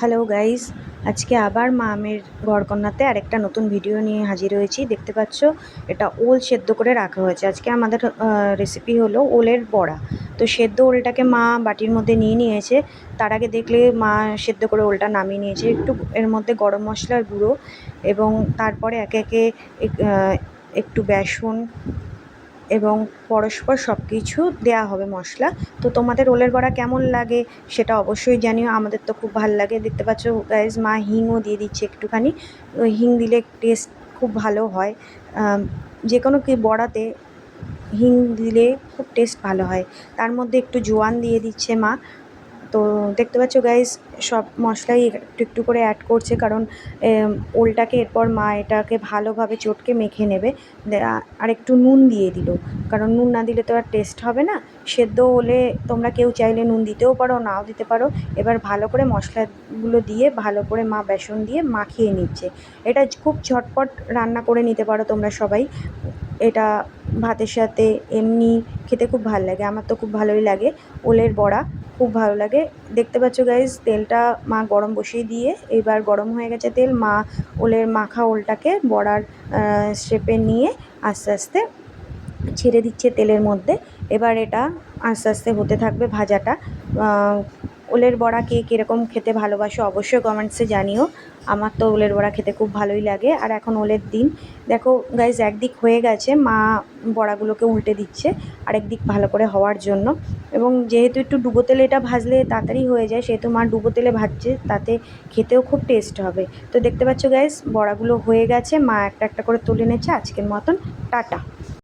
Hello guys, আজকে আবার মা আমের ঘরকন্নাতে আরেকটা নতুন ভিডিও নিয়ে হাজির হয়েছি। দেখতে পাচ্ছ এটা ওল সেদ্ধ করে রাখা হয়েছে। আজকে আমাদের রেসিপি হলো ওলের বড়া। তো সেদ্ধ ওলটাকে মা বাটির মধ্যে নিয়ে নিয়েছে। তার আগে দেখলে মা সেদ্ধ করে ওলটা নামিয়ে নিয়েছে, একটু এর মধ্যে গরম মশলার গুঁড়ো এবং তারপরে একে একে একটু বেসন এবং পরস্পর সব কিছু দেওয়া হবে মশলা। তো তোমাদের ওলের বড়া কেমন লাগে সেটা অবশ্যই জানিও। আমাদের তো খুব ভালো লাগে। দেখতে পাচ্ছ গাইজ মা হিংও দিয়ে দিচ্ছে একটুখানি। হিং দিলে টেস্ট খুব ভালো হয়। যে কোনো কি বড়াতে হিং দিলে খুব টেস্ট ভালো হয়। তার মধ্যে একটু জোয়ান দিয়ে দিচ্ছে মা। তো দেখতে পাচ্ছ গাইজ সব মশলাই একটু একটু করে অ্যাড করছে, কারণ ওলটাকে এরপর মা এটাকে ভালোভাবে চটকে মেখে নেবে। আর একটু নুন দিয়ে দিল, কারণ নুন না দিলে তো আর টেস্ট হবে না। সেদ্ধ হলে তোমরা কেউ চাইলে নুন দিতেও পারো, নাও দিতে পারো। এবার ভালো করে মশলাগুলো দিয়ে ভালো করে মা বেসন দিয়ে মাখিয়ে নিচ্ছে। এটা খুব ঝটপট রান্না করে নিতে পারো তোমরা সবাই। এটা ভাতের সাথে এমনি খেতে খুব ভালো লাগে। আমার তো খুব ভালোই লাগে ওলের বড়া, খুব ভালো লাগে। দেখতে পাচ্ছ গাইজ তেলটা মা গরম বসিয়ে দিয়ে, এবার গরম হয়ে গেছে তেল, মা ওলের মাখা ওলটাকে বড়ার শেপে নিয়ে আস্তে আস্তে ছেড়ে দিচ্ছে তেলের মধ্যে। এবার এটা আস্তে আস্তে হতে থাকবে ভাজাটা। ওলের বড়া কে কীরকম খেতে ভালোবাসো অবশ্যই কমেন্টসে জানিও। আমার তো ওলের বড়া খেতে খুব ভালোই লাগে। আর এখন ওলের দিন। দেখো গাইজ একদিক হয়ে গেছে, মা বড়াগুলোকে উল্টে দিচ্ছে আরেক দিক ভালো করে হওয়ার জন্য। এবং যেহেতু একটু ডুবো তেলে এটা ভাজলে তাড়াতাড়ি হয়ে যায়, সেহেতু মা ডুবো তেলে ভাজছে, তাতে খেতেও খুব টেস্ট হবে। তো দেখতে পাচ্ছ গাইজ বড়াগুলো হয়ে গেছে, মা একটা একটা করে তুলে নিচ্ছে। আজকের মতন টাটা।